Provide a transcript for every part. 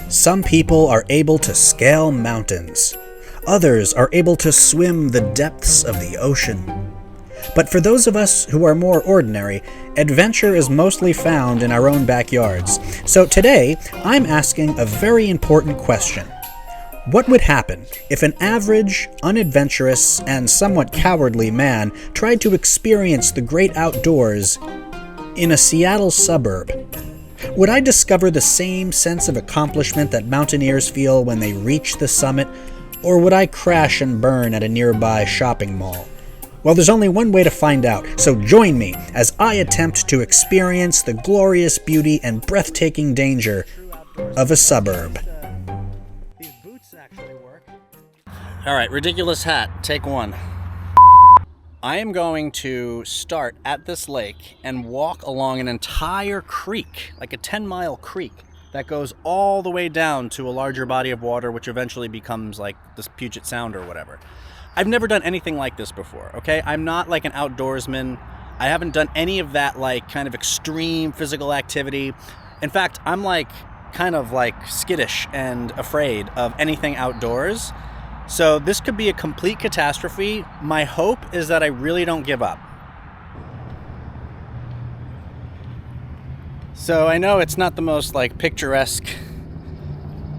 Some people are able to scale mountains. Others are able to swim the depths of the ocean. But for those of us who are more ordinary, adventure is mostly found in our own backyards. So today, I'm asking a very important question. What would happen if an average, unadventurous, and somewhat cowardly man tried to experience the great outdoors in a Seattle suburb? Would I discover the same sense of accomplishment that mountaineers feel when they reach the summit, or would I crash and burn at a nearby shopping mall? Well, there's only one way to find out, so join me as I attempt to experience the glorious beauty and breathtaking danger of a suburb. These boots actually work. All right, ridiculous hat, take one. I am going to start at this lake and walk along an entire creek, like a 10-mile creek, that goes all the way down to a larger body of water, which eventually becomes like this Puget Sound or whatever. I've never done anything like this before, okay? I'm not like an outdoorsman. I haven't done any of that like kind of extreme physical activity. In fact, I'm like kind of like skittish and afraid of anything outdoors. So this could be a complete catastrophe. My hope is that I really don't give up. So I know it's not the most like picturesque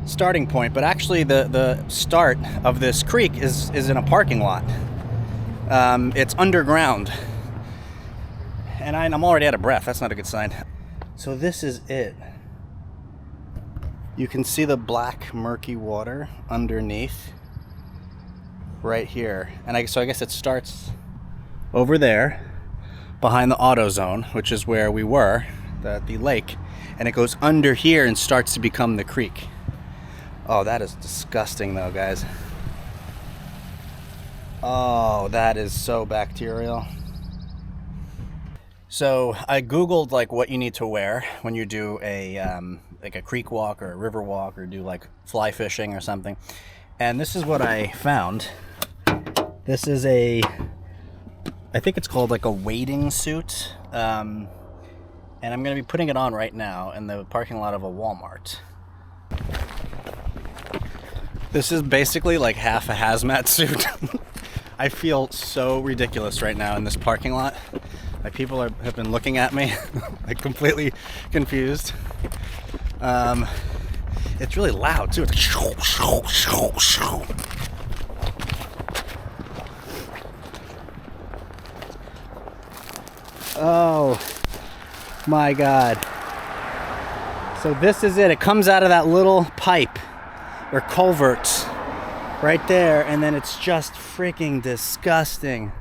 starting point, but actually the start of this creek is in a parking lot. It's underground. And I'm already out of breath. That's not a good sign. So this is it. You can see the black murky water underneath. Right here, and so I guess it starts over there behind the auto zone, which is where we were, the lake, and it goes under here and starts to become the creek. Oh, that is disgusting though, guys. Oh, that is so bacterial. So I googled like what you need to wear when you do a like a creek walk or a river walk or do like fly fishing or something, and this is what I found. This is I think it's called like a wading suit, and I'm going to be putting it on right now in the parking lot of a Walmart. This is basically like half a hazmat suit. I feel so ridiculous right now in this parking lot. Like people have been looking at me, like completely confused. It's really loud too. It's like oh my God. So this is it. It comes out of that little pipe or culvert right there, and then it's just freaking disgusting.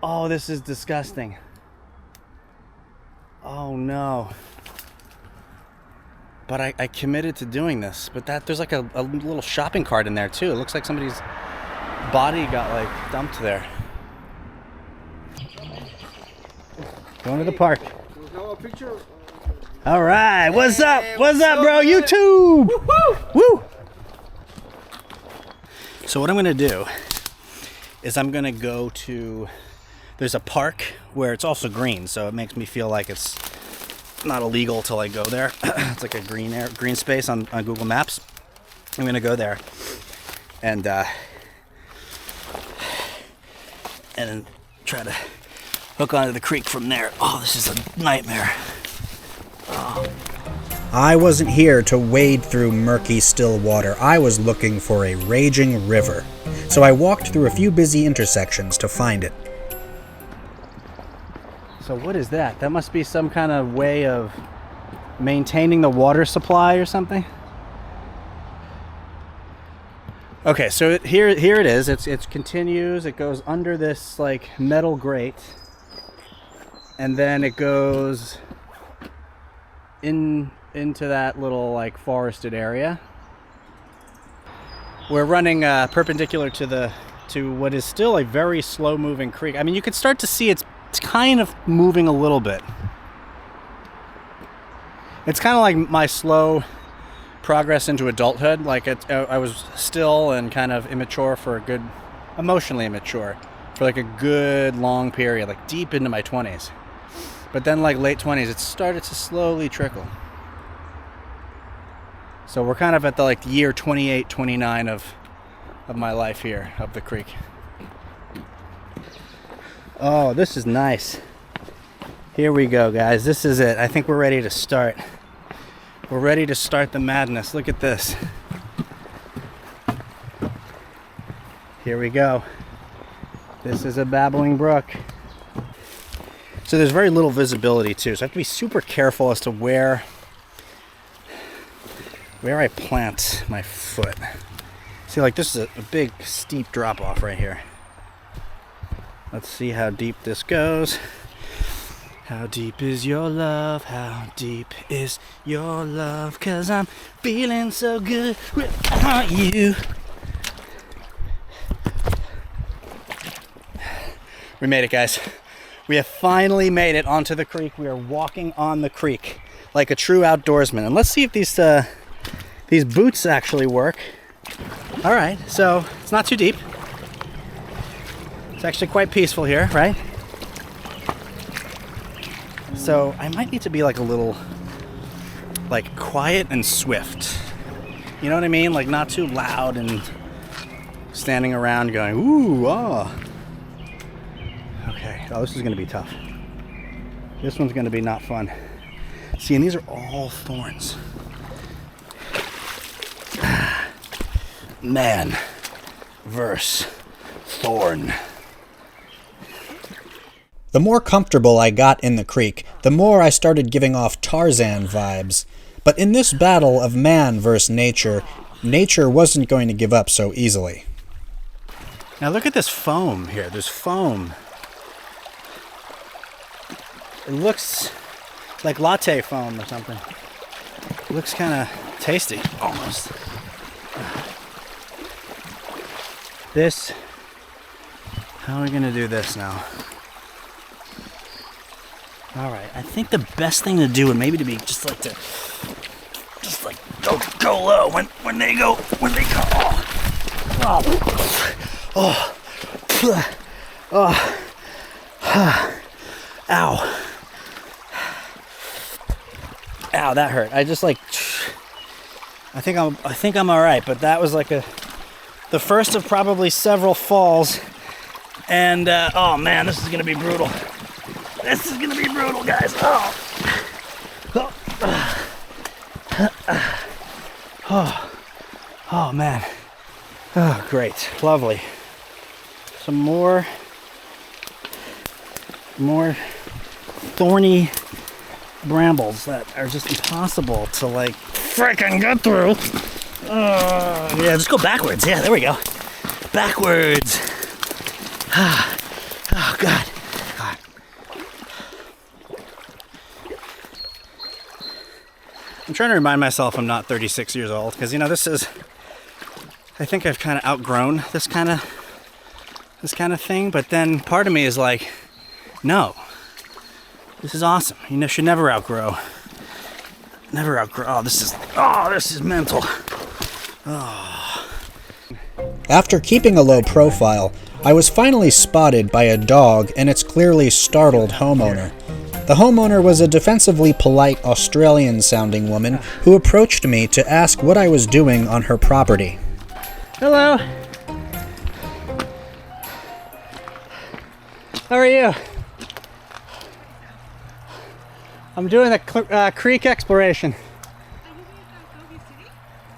Oh, this is disgusting. Oh no. But I committed to doing this. But there's like a little shopping cart in there too. It looks like somebody's body got like dumped there. Going to the park. All right, what's up? What's up, bro? YouTube. Woo! So what I'm gonna do is I'm gonna go to. There's a park where it's also green, so it makes me feel like it's not illegal till I go there. It's like a green space on Google Maps. I'm gonna go there and try to hook onto the creek from there. Oh, this is a nightmare. Oh. I wasn't here to wade through murky, still water. I was looking for a raging river. So I walked through a few busy intersections to find it. So what is that? That must be some kind of way of maintaining the water supply or something. Okay, so here it is. It continues. It goes under this like metal grate, and then it goes into that little like forested area. We're running perpendicular to what is still a very slow moving creek. I mean, you can start to see it's kind of moving a little bit. It's kind of like my slow progress into adulthood. Like I was still and kind of immature emotionally immature for like a good long period, like deep into my 20s. But then like late 20s, it started to slowly trickle. So we're kind of at the like year 28, 29 of my life here up the creek. Oh, this is nice. Here we go, guys. This is it. I think we're ready to start. We're ready to start the madness. Look at this. Here we go. This is a babbling brook. So there's very little visibility too, so I have to be super careful as to where I plant my foot. See, like this is a big steep drop off right here. Let's see how deep this goes. How deep is your love? How deep is your love? 'Cause I'm feeling so good without you. We made it, guys. We have finally made it onto the creek. We are walking on the creek like a true outdoorsman. And let's see if these boots actually work. All right, so it's not too deep. It's actually quite peaceful here, right? So I might need to be like a little, like quiet and swift. You know what I mean? Like not too loud and standing around going, ooh, ah. Okay, oh, this is gonna be tough. This one's gonna be not fun. See, and these are all thorns. Man versus thorn. The more comfortable I got in the creek, the more I started giving off Tarzan vibes. But in this battle of man versus nature, nature wasn't going to give up so easily. Now look at this foam here. There's foam. It looks like latte foam or something. It looks kind of tasty, almost. This, how are we gonna do this now? All right, I think the best thing to do would maybe to be just like go low when they go. Ow. Ow, that hurt. I just like, I think I'm all right, but that was like the first of probably several falls. And oh man, this is gonna be brutal. This is gonna be brutal, guys. Oh man. Oh, great, lovely. Some more thorny brambles that are just impossible to like frickin' get through. Yeah, just go backwards. Yeah, there we go. Backwards. Oh God. I'm trying to remind myself I'm not 36 years old because, you know, I think I've kind of outgrown this kind of thing, but then part of me is like, no, this is awesome. You should never outgrow. Oh, this is mental. Oh. After keeping a low profile, I was finally spotted by a dog and its clearly startled homeowner. The homeowner was a defensively polite Australian-sounding woman who approached me to ask what I was doing on her property. Hello. How are you? I'm doing the creek exploration.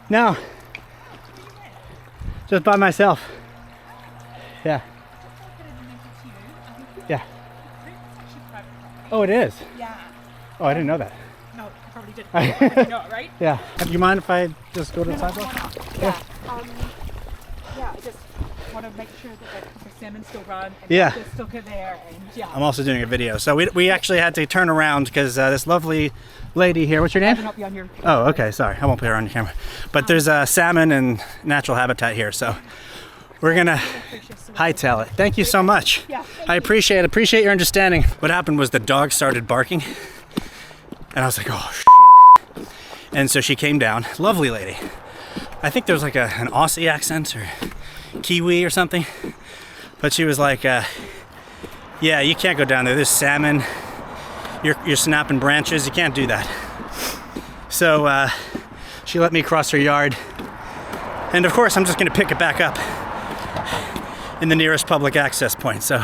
No. Just by myself. Yeah. Yeah. Oh, it is? Yeah. Oh, I didn't know that. No, you probably didn't. You know it, right? Yeah. Do you mind if I just go to the sidewalk? Yeah. Yeah, I just want to make sure that the salmon still run and Yeah. they're still good there. And yeah. I'm also doing a video. So we actually had to turn around because this lovely lady here, what's your name? I not be on your Oh, okay, sorry. I won't put her on your camera. But there's salmon and natural habitat here, so we're gonna hightail it. Thank you so much. Yeah, I appreciate your understanding. What happened was the dog started barking, and I was like, oh shit. And so she came down. Lovely lady. I think there was like an Aussie accent or Kiwi or something. But she was like, yeah, you can't go down there. There's salmon. You're snapping branches. You can't do that. So She let me cross her yard. And of course, I'm just gonna pick it back up in the nearest public access point, so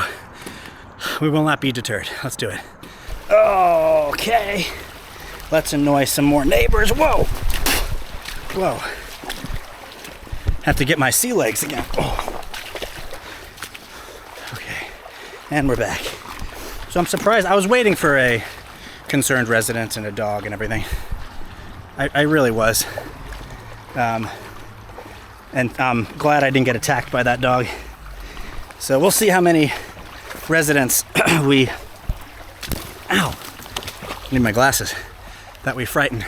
we will not be deterred. Let's do it. Okay. Let's annoy some more neighbors. Whoa! Whoa. Have to get my sea legs again. Oh. Okay. And we're back. So I'm surprised. I was waiting for a concerned resident and a dog and everything. I really was. And I'm glad I didn't get attacked by that dog. So we'll see how many residents we... Ow! I need my glasses. That we frighten.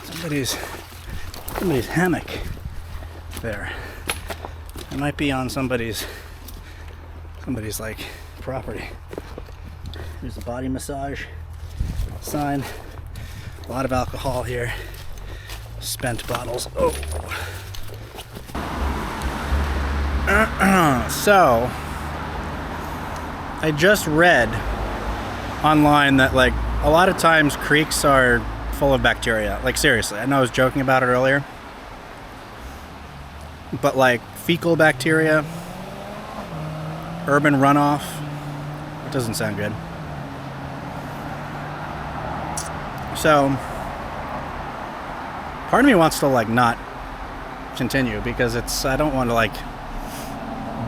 Somebody's hammock there. It might be on somebody's like property. There's a body massage sign. A lot of alcohol here. Spent bottles. Oh. So I just read online that like a lot of times creeks are full of bacteria. Like seriously, I know I was joking about it earlier, but like fecal bacteria, urban runoff, it doesn't sound good. So part of me wants to like not continue because I don't want to like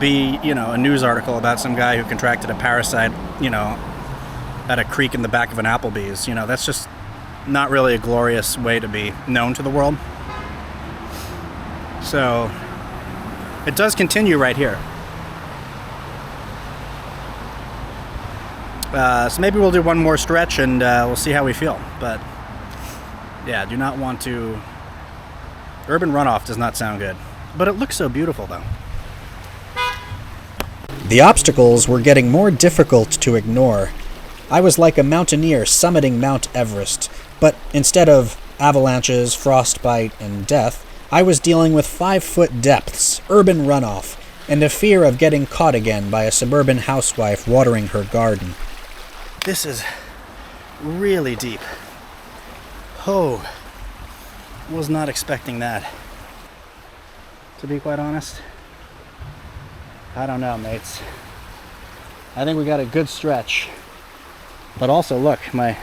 be, a news article about some guy who contracted a parasite, at a creek in the back of an Applebee's. That's just not really a glorious way to be known to the world. So it does continue right here. So maybe we'll do one more stretch and we'll see how we feel. But yeah, do not want to... Urban runoff does not sound good. But it looks so beautiful though. The obstacles were getting more difficult to ignore. I was like a mountaineer summiting Mount Everest, but instead of avalanches, frostbite, and death, I was dealing with 5-foot depths, urban runoff, and a fear of getting caught again by a suburban housewife watering her garden. This is really deep. Oh, was not expecting that. To be quite honest. I don't know, mates. I think we got a good stretch. But also, look, my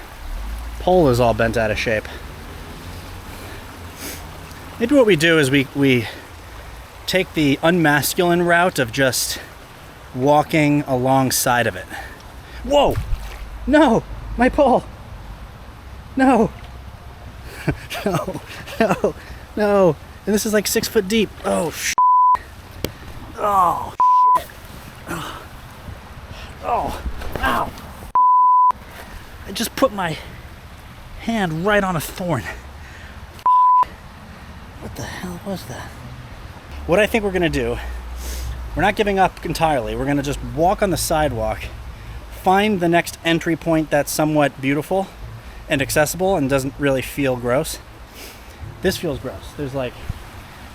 pole is all bent out of shape. Maybe what we do is we take the unmasculine route of just walking alongside of it. Whoa! No! My pole! No! No! And this is like 6 foot deep. Oh, shit. Oh, shit. Oh, ow. I just put my hand right on a thorn. What the hell was that? What I think we're gonna do, we're not giving up entirely. We're gonna just walk on the sidewalk, find the next entry point that's somewhat beautiful and accessible and doesn't really feel gross. This feels gross. There's like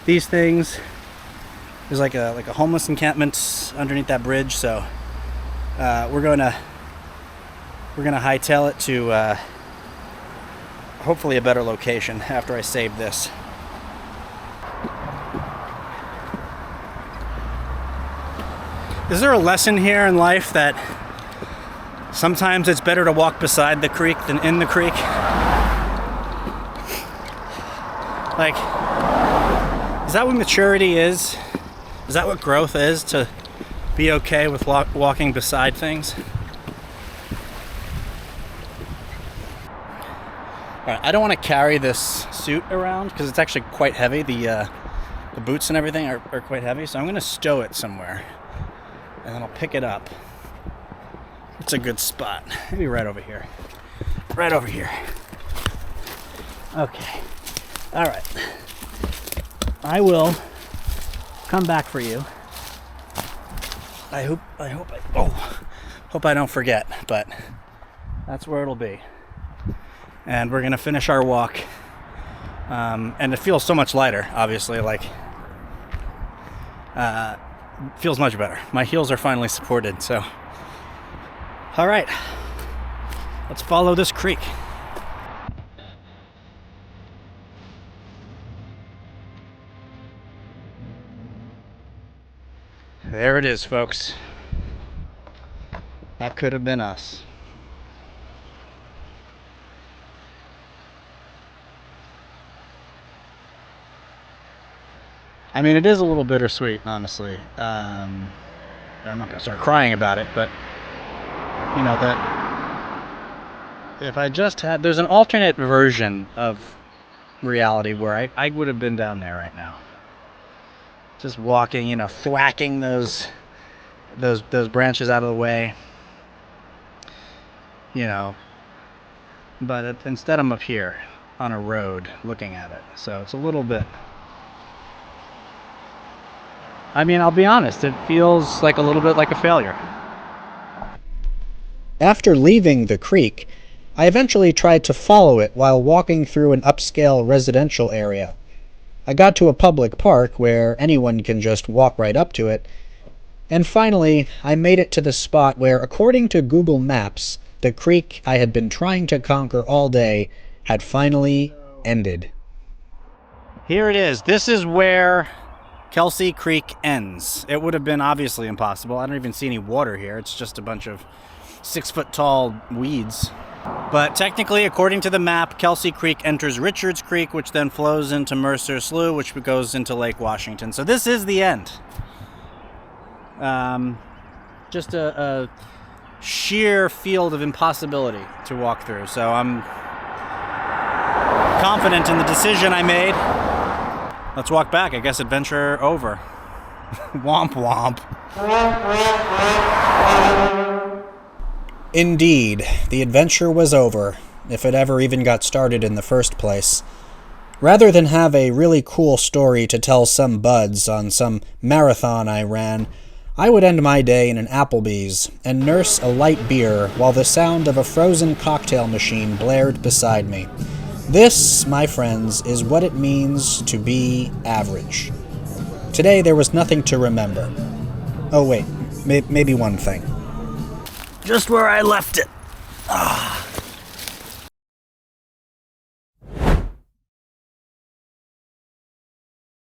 these things. There's like a homeless encampment underneath that bridge. So we're gonna hightail it to hopefully a better location after I save this. Is there a lesson here in life that sometimes it's better to walk beside the creek than in the creek? Like, is that what maturity is? Is that what growth is? To be okay with walking beside things? Alright, I don't want to carry this suit around because it's actually quite heavy. The boots and everything are quite heavy, so I'm going to stow it somewhere. And then I'll pick it up. It's a good spot. Maybe right over here. Right over here. Okay. Alright. I will come back for you. I hope I don't forget, but that's where it'll be. And we're gonna finish our walk. And it feels so much lighter, obviously, like feels much better. My heels are finally supported, so all right. Let's follow this creek. There it is, folks. That could have been us. I mean, it is a little bittersweet, honestly. I'm not gonna start crying about it, but you know that if I just had, there's an alternate version of reality where I would have been down there right now, just walking, you know, thwacking those branches out of the way, you know. But instead, I'm up here on a road looking at it, so it's a little bit. I mean, I'll be honest, it feels like a little bit like a failure. After leaving the creek, I eventually tried to follow it while walking through an upscale residential area. I got to a public park where anyone can just walk right up to it, and finally I made it to the spot where, according to Google Maps, the creek I had been trying to conquer all day had finally ended. Here it is. This is where Kelsey Creek ends. It would have been obviously impossible. I don't even see any water here. It's just a bunch of 6-foot-tall weeds. But technically, according to the map, Kelsey Creek enters Richards Creek, which then flows into Mercer Slough, which goes into Lake Washington. So this is the end. Just a sheer field of impossibility to walk through. So I'm confident in the decision I made. Let's walk back. I guess adventure over. Womp womp. Indeed, the adventure was over, if it ever even got started in the first place. Rather than have a really cool story to tell some buds on some marathon I ran, I would end my day in an Applebee's and nurse a light beer while the sound of a frozen cocktail machine blared beside me. This, my friends, is what it means to be average. Today there was nothing to remember. Oh wait, maybe one thing. Just where I left it. Ah.